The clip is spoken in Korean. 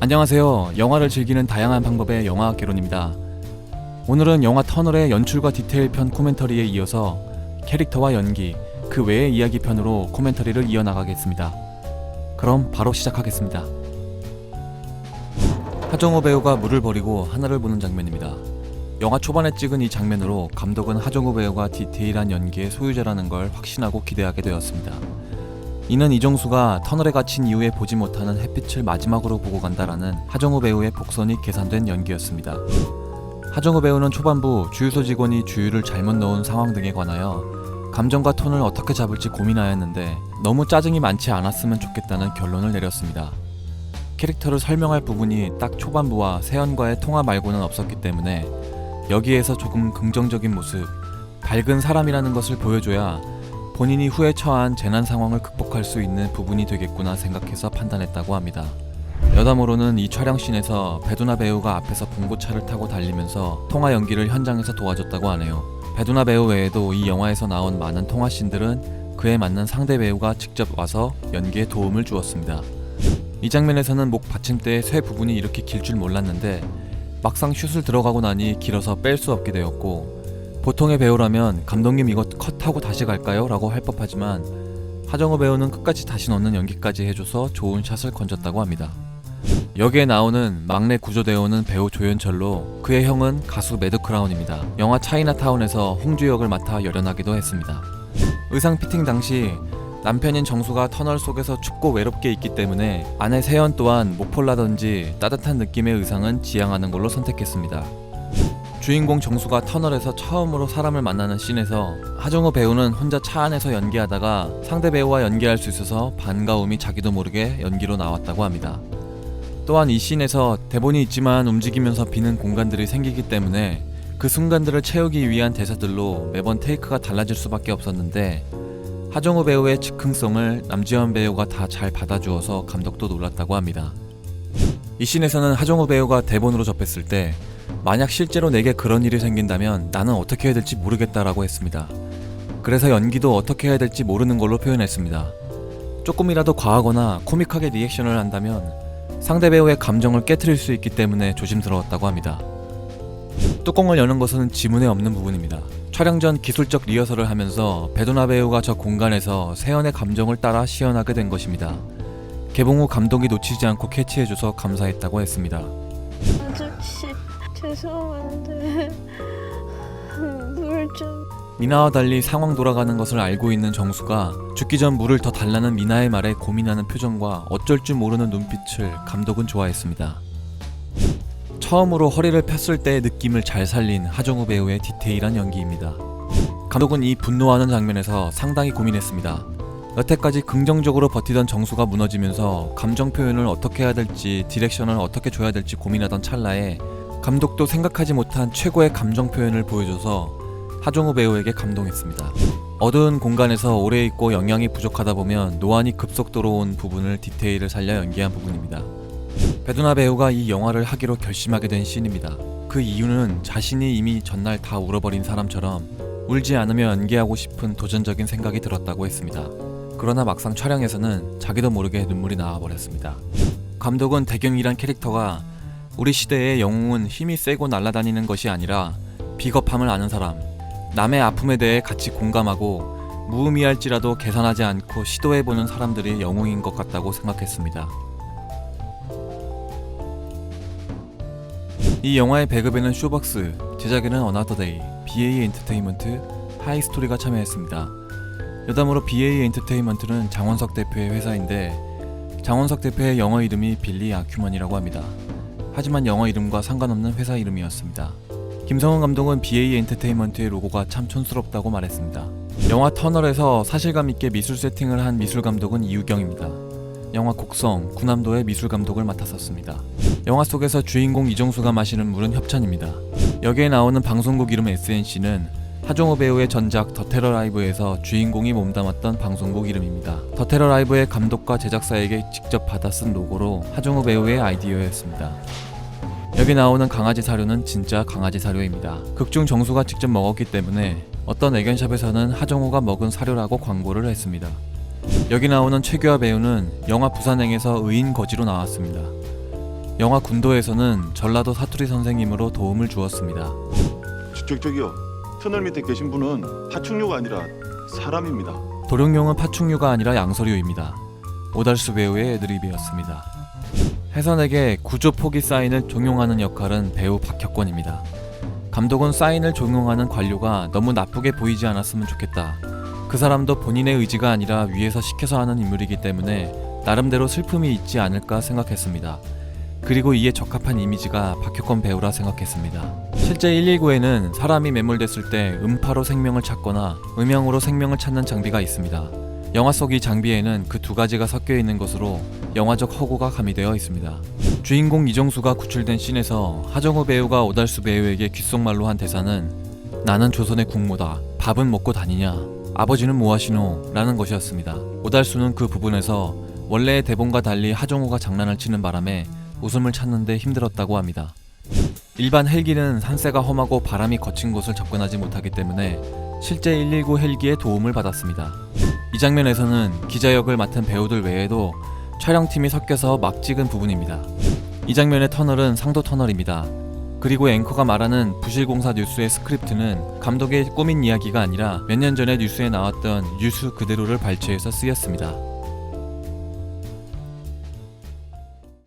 안녕하세요. 영화를 즐기는 다양한 방법의 영화학개론입니다. 오늘은 영화 터널의 연출과 디테일 편 코멘터리에 이어서 캐릭터와 연기, 그 외의 이야기 편으로 코멘터리를 이어나가겠습니다. 그럼 바로 시작하겠습니다. 하정우 배우가 물을 버리고 하늘을 보는 장면입니다. 영화 초반에 찍은 이 장면으로 감독은 하정우 배우가 디테일한 연기의 소유자라는 걸 확신하고 기대하게 되었습니다. 이는 이정수가 터널에 갇힌 이후에 보지 못하는 햇빛을 마지막으로 보고 간다라는 하정우 배우의 복선이 계산된 연기였습니다. 하정우 배우는 초반부 주유소 직원이 주유를 잘못 넣은 상황 등에 관하여 감정과 톤을 어떻게 잡을지 고민하였는데 너무 짜증이 많지 않았으면 좋겠다는 결론을 내렸습니다. 캐릭터를 설명할 부분이 딱 초반부와 세연과의 통화 말고는 없었기 때문에 여기에서 조금 긍정적인 모습, 밝은 사람이라는 것을 보여줘야 본인이 후에 처한 재난 상황을 극복할 수 있는 부분이 되겠구나 생각해서 판단했다고 합니다. 여담으로는 이 촬영씬에서 배두나 배우가 앞에서 봉고차를 타고 달리면서 통화 연기를 현장에서 도와줬다고 하네요. 배두나 배우 외에도 이 영화에서 나온 많은 통화씬들은 그에 맞는 상대 배우가 직접 와서 연기에 도움을 주었습니다. 이 장면에서는 목 받침대의 쇠 부분이 이렇게 길 줄 몰랐는데 막상 슛을 들어가고 나니 길어서 뺄 수 없게 되었고, 보통의 배우라면 감독님 이거 컷하고 다시 갈까요? 라고 할 법하지만 하정우 배우는 끝까지 다시 넣는 연기까지 해줘서 좋은 샷을 건졌다고 합니다. 여기에 나오는 막내 구조대원은 배우 조연철로 그의 형은 가수 매드크라운입니다. 영화 차이나타운에서 홍주 역을 맡아 열연하기도 했습니다. 의상 피팅 당시 남편인 정수가 터널 속에서 춥고 외롭게 있기 때문에 아내 세연 또한 목폴라든지 따뜻한 느낌의 의상은 지향하는 걸로 선택했습니다. 주인공 정수가 터널에서 처음으로 사람을 만나는 씬에서 하정우 배우는 혼자 차 안에서 연기하다가 상대 배우와 연기할 수 있어서 반가움이 자기도 모르게 연기로 나왔다고 합니다. 또한 이 씬에서 대본이 있지만 움직이면서 비는 공간들이 생기기 때문에 그 순간들을 채우기 위한 대사들로 매번 테이크가 달라질 수밖에 없었는데 하정우 배우의 즉흥성을 남지현 배우가 다 잘 받아주어서 감독도 놀랐다고 합니다. 이 씬에서는 하정우 배우가 대본으로 접했을 때 만약 실제로 내게 그런 일이 생긴다면 나는 어떻게 해야 될지 모르겠다라고 했습니다. 그래서 연기도 어떻게 해야 될지 모르는 걸로 표현했습니다. 조금이라도 과하거나 코믹하게 리액션을 한다면 상대 배우의 감정을 깨트릴 수 있기 때문에 조심스러웠다고 합니다. 뚜껑을 여는 것은 지문에 없는 부분입니다. 촬영 전 기술적 리허설을 하면서 배두나 배우가 저 공간에서 세연의 감정을 따라 시연하게 된 것입니다. 개봉 후 감독이 놓치지 않고 캐치해줘서 감사했다고 했습니다. 아저씨 죄송한데 물 좀. 미나와 달리 상황 돌아가는 것을 알고 있는 정수가 죽기 전 물을 더 달라는 미나의 말에 고민하는 표정과 어쩔 줄 모르는 눈빛을 감독은 좋아했습니다. 처음으로 허리를 폈을 때의 느낌을 잘 살린 하정우 배우의 디테일한 연기입니다. 감독은 이 분노하는 장면에서 상당히 고민했습니다. 여태까지 긍정적으로 버티던 정수가 무너지면서 감정 표현을 어떻게 해야 될지, 디렉션을 어떻게 줘야 될지 고민하던 찰나에 감독도 생각하지 못한 최고의 감정 표현을 보여줘서 하정우 배우에게 감동했습니다. 어두운 공간에서 오래 있고 영양이 부족하다 보면 노안이 급속도로 온 부분을 디테일을 살려 연기한 부분입니다. 배두나 배우가 이 영화를 하기로 결심하게 된 씬입니다. 그 이유는 자신이 이미 전날 다 울어버린 사람처럼 울지 않으며 연기하고 싶은 도전적인 생각이 들었다고 했습니다. 그러나 막상 촬영에서는 자기도 모르게 눈물이 나와버렸습니다. 감독은 대경이란 캐릭터가 우리 시대의 영웅은 힘이 세고 날아다니는 것이 아니라 비겁함을 아는 사람, 남의 아픔에 대해 같이 공감하고 무의미할지라도 계산하지 않고 시도해보는 사람들이 영웅인 것 같다고 생각했습니다. 이 영화의 배급에는 쇼박스, 제작에는 어나더 데이, BA 엔터테인먼트, 하이스토리가 참여했습니다. 여담으로 BA 엔터테인먼트는 장원석 대표의 회사인데 장원석 대표의 영어 이름이 빌리 아큐먼이라고 합니다. 하지만 영어 이름과 상관없는 회사 이름이었습니다. 김성훈 감독은 BA 엔터테인먼트의 로고가 참 촌스럽다고 말했습니다. 영화 터널에서 사실감 있게 미술 세팅을 한 미술 감독은 이우경입니다. 영화 곡성, 구남도의 미술 감독을 맡았었습니다. 영화 속에서 주인공 이정수가 마시는 물은 협찬입니다. 여기에 나오는 방송국 이름 SNC는 하정우 배우의 전작 더 테러 라이브에서 주인공이 몸담았던 방송국 이름입니다. 더 테러 라이브의 감독과 제작사에게 직접 받아 쓴 로고로 하정우 배우의 아이디어였습니다. 여기 나오는 강아지 사료는 진짜 강아지 사료입니다. 극중 정수가 직접 먹었기 때문에 어떤 애견샵에서는 하정우가 먹은 사료라고 광고를 했습니다. 여기 나오는 최규하 배우는 영화 부산행에서 의인 거지로 나왔습니다. 영화 군도에서는 전라도 사투리 선생님으로 도움을 주었습니다. 저기요. 터널 밑에 계신 분은 파충류가 아니라 사람입니다. 도룡뇽은 파충류가 아니라 양서류입니다. 오달수 배우의 드립이었습니다. 혜선에게 구조 포기 사인을 종용하는 역할은 배우 박혁권입니다. 감독은 사인을 종용하는 관료가 너무 나쁘게 보이지 않았으면 좋겠다. 그 사람도 본인의 의지가 아니라 위에서 시켜서 하는 인물이기 때문에 나름대로 슬픔이 있지 않을까 생각했습니다. 그리고 이에 적합한 이미지가 박혁권 배우라 생각했습니다. 실제 119에는 사람이 매몰됐을 때 음파로 생명을 찾거나 음영으로 생명을 찾는 장비가 있습니다. 영화 속 이 장비에는 그 두 가지가 섞여 있는 것으로 영화적 허구가 가미되어 있습니다. 주인공 이정수가 구출된 씬에서 하정우 배우가 오달수 배우에게 귓속말로 한 대사는 나는 조선의 국모다. 밥은 먹고 다니냐? 아버지는 뭐하시노? 라는 것이었습니다. 오달수는 그 부분에서 원래의 대본과 달리 하정우가 장난을 치는 바람에 웃음을 찾는데 힘들었다고 합니다. 일반 헬기는 산세가 험하고 바람이 거친 곳을 접근하지 못하기 때문에 실제 119 헬기의 도움을 받았습니다. 이 장면에서는 기자 역을 맡은 배우들 외에도 촬영팀이 섞여서 막 찍은 부분입니다. 이 장면의 터널은 상도 터널입니다. 그리고 앵커가 말하는 부실공사 뉴스의 스크립트는 감독의 꾸민 이야기가 아니라 몇 년 전에 뉴스에 나왔던 뉴스 그대로를 발췌해서 쓰였습니다.